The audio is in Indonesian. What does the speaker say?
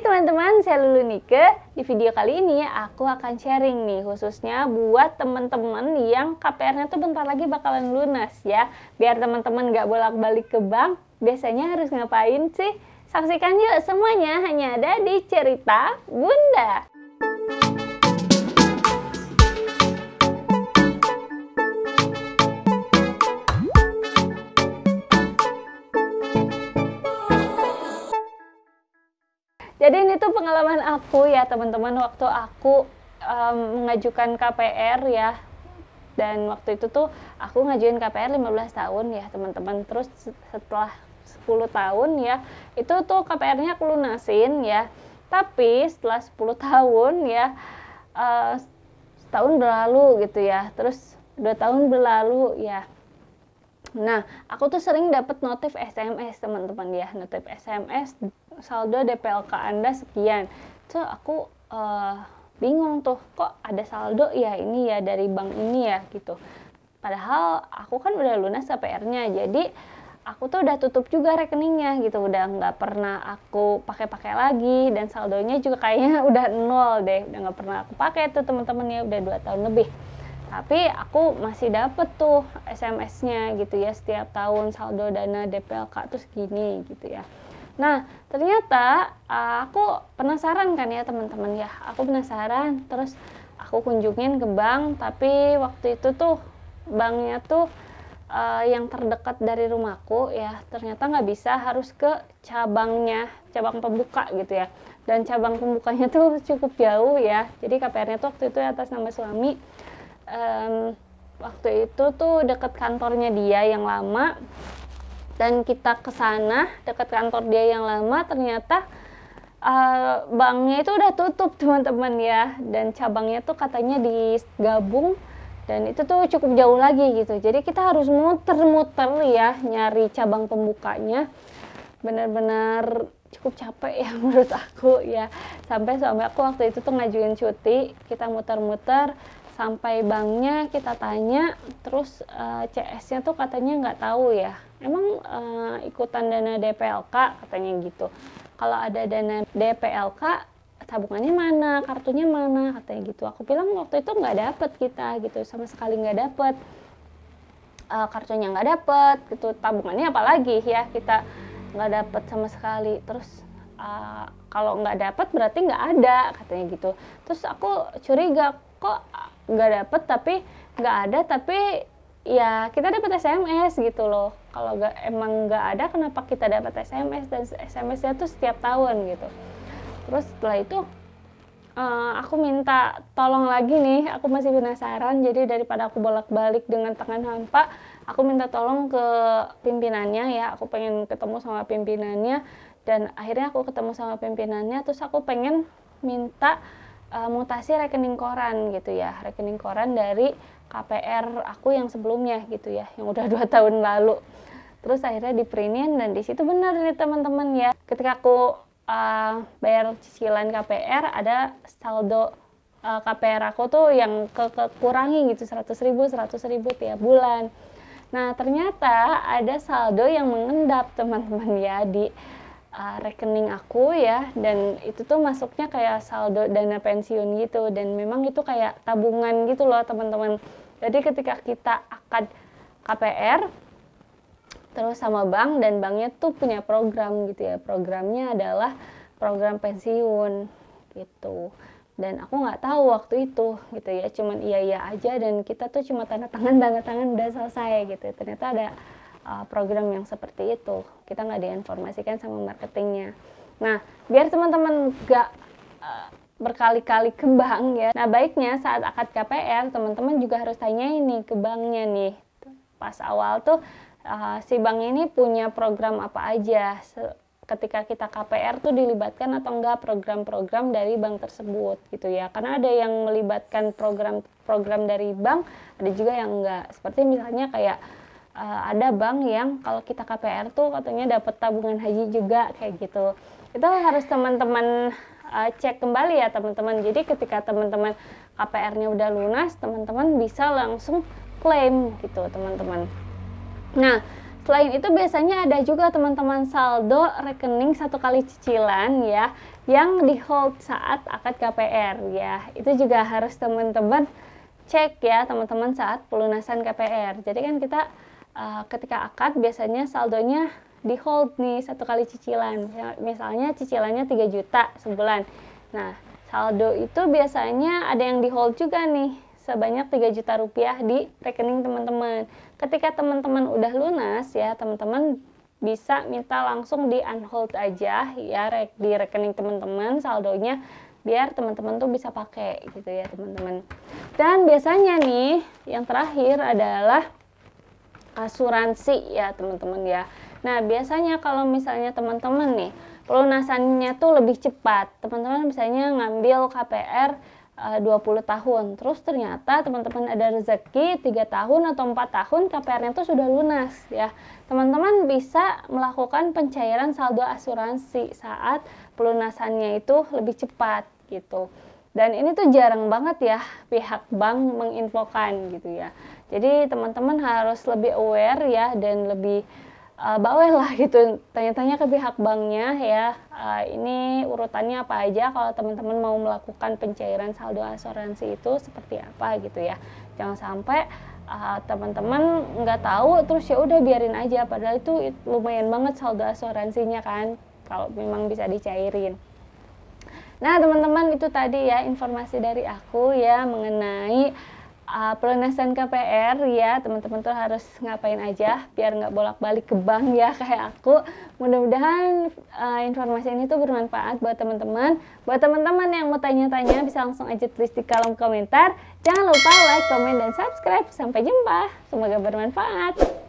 teman-teman, saya Lulu Nike. Di video kali ini aku akan sharing nih khususnya buat teman-teman yang KPR-nya tuh bentar lagi bakalan lunas ya. Biar teman-teman nggak bolak-balik ke bank, biasanya harus ngapain sih? Saksikan yuk semuanya hanya ada di Cerita Bunda. Jadi ini tuh pengalaman aku ya teman-teman waktu aku mengajukan KPR ya. Dan waktu itu tuh aku ngajuin KPR 15 tahun ya teman-teman. Terus setelah 10 tahun ya, itu tuh KPR-nya aku lunasin ya. Tapi setelah 10 tahun ya, setahun berlalu gitu ya. Terus 2 tahun berlalu ya. Nah, aku tuh sering dapat notif SMS teman-teman ya, notif SMS saldo DPLK Anda sekian. Tuh aku bingung tuh, kok ada saldo ya ini ya dari bank ini ya gitu. Padahal aku kan udah lunas KPR-nya, jadi aku tuh udah tutup juga rekeningnya gitu, udah nggak pernah aku pakai-pakai lagi dan saldonya juga kayaknya udah nol deh, udah nggak pernah aku pakai tuh teman-teman ya, udah 2 tahun lebih. Tapi aku masih dapet tuh SMS-nya gitu ya, setiap tahun saldo dana DPLK tuh segini gitu ya. Nah, ternyata aku penasaran kan ya teman-teman ya. Aku penasaran, terus aku kunjungin ke bank, tapi waktu itu tuh banknya tuh yang terdekat dari rumahku ya, ternyata nggak bisa, harus ke cabangnya, cabang pembuka gitu ya. Dan cabang pembukanya tuh cukup jauh ya. Jadi KPR-nya tuh waktu itu atas nama suami. Waktu itu tuh deket kantornya dia yang lama, dan kita ke sana deket kantor dia yang lama, ternyata banknya itu udah tutup teman-teman ya, dan cabangnya tuh katanya digabung, dan itu tuh cukup jauh lagi gitu. Jadi kita harus muter-muter ya nyari cabang pembukanya, benar-benar cukup capek ya menurut aku ya. Sampai suami aku waktu itu tuh ngajuin cuti, kita muter-muter sampai banknya, kita tanya, terus CS-nya tuh katanya nggak tahu ya, emang ikutan dana DPLK katanya gitu. Kalau ada dana DPLK tabungannya mana, kartunya mana katanya gitu. Aku bilang waktu itu nggak dapet kita gitu, sama sekali nggak dapet, kartunya nggak dapet gitu, tabungannya apalagi ya kita nggak dapet sama sekali. Terus kalau nggak dapet berarti nggak ada katanya gitu. Terus aku curiga, kok nggak dapet tapi nggak ada, tapi ya kita dapat SMS gitu loh. Kalau emang nggak ada, kenapa kita dapat SMS, dan SMS-nya tuh setiap tahun gitu. Terus setelah itu aku minta tolong lagi nih, aku masih penasaran. Jadi daripada aku bolak-balik dengan tangan hampa, aku minta tolong ke pimpinannya ya. Aku pengen ketemu sama pimpinannya, dan akhirnya aku ketemu sama pimpinannya. Terus aku pengen minta mutasi rekening koran gitu ya, rekening koran dari KPR aku yang sebelumnya gitu ya, yang udah 2 tahun lalu. Terus akhirnya diprintin, dan di situ benar nih teman-teman ya, ketika aku bayar cicilan KPR, ada saldo KPR aku tuh yang kekurangi gitu, 100.000 tiap bulan. Nah, ternyata ada saldo yang mengendap teman-teman ya di rekening aku ya, dan itu tuh masuknya kayak saldo dana pensiun gitu, dan memang itu kayak tabungan gitu loh teman-teman. Jadi ketika kita akad KPR terus sama bank, dan banknya tuh punya program gitu ya, programnya adalah program pensiun gitu, dan aku nggak tahu waktu itu gitu ya, cuman iya aja, dan kita tuh cuma tanda tangan udah selesai gitu. Ternyata ada program yang seperti itu, kita nggak diinformasikan sama marketingnya. Nah, biar teman-teman nggak berkali-kali ke bank ya, nah baiknya saat akad KPR teman-teman juga harus tanya ini ke banknya nih, pas awal tuh si bank ini punya program apa aja, ketika kita KPR tuh dilibatkan atau enggak program-program dari bank tersebut gitu ya. Karena ada yang melibatkan program dari bank, ada juga yang enggak. Seperti misalnya kayak ada bank yang kalau kita KPR tuh katanya dapat tabungan haji juga kayak gitu. Itu harus teman-teman cek kembali ya teman-teman. Jadi ketika teman-teman KPR-nya udah lunas, teman-teman bisa langsung klaim gitu teman-teman. Nah, selain itu biasanya ada juga teman-teman saldo rekening 1 kali cicilan ya. yang di hold saat akad KPR ya. Itu juga harus teman-teman cek ya teman-teman saat pelunasan KPR. Jadi kan kita ketika akad biasanya saldonya di hold nih 1 kali cicilan. Misalnya cicilannya 3 juta sebulan. Nah, saldo itu biasanya ada yang di hold juga nih sebanyak 3 juta rupiah di rekening teman-teman. Ketika teman-teman udah lunas ya, teman-teman bisa minta langsung di unhold aja ya di rekening teman-teman saldonya, biar teman-teman tuh bisa pakai gitu ya teman-teman. Dan biasanya nih yang terakhir adalah asuransi ya teman-teman ya. Nah biasanya kalau misalnya teman-teman nih pelunasannya tuh lebih cepat, teman-teman misalnya ngambil KPR 20 tahun, terus ternyata teman-teman ada rezeki 3 tahun atau 4 tahun KPR-nya tuh sudah lunas ya, teman-teman bisa melakukan pencairan saldo asuransi saat pelunasannya itu lebih cepat gitu. Dan ini tuh jarang banget ya pihak bank menginfokan gitu ya. Jadi teman-teman harus lebih aware ya dan lebih bawel lah gitu, tanya-tanya ke pihak banknya ya, ini urutannya apa aja kalau teman-teman mau melakukan pencairan saldo asuransi itu seperti apa gitu ya. Jangan sampai teman-teman nggak tahu terus ya udah biarin aja, padahal itu lumayan banget saldo asuransinya kan kalau memang bisa dicairin. Nah teman-teman, itu tadi ya informasi dari aku ya mengenai pelunasan KPR ya. Teman-teman tuh harus ngapain aja biar nggak bolak-balik ke bank ya kayak aku. Mudah-mudahan informasi ini tuh bermanfaat buat teman-teman. Buat teman-teman yang mau tanya-tanya bisa langsung aja tulis di kolom komentar. Jangan lupa like, komen, dan subscribe. Sampai jumpa, semoga bermanfaat.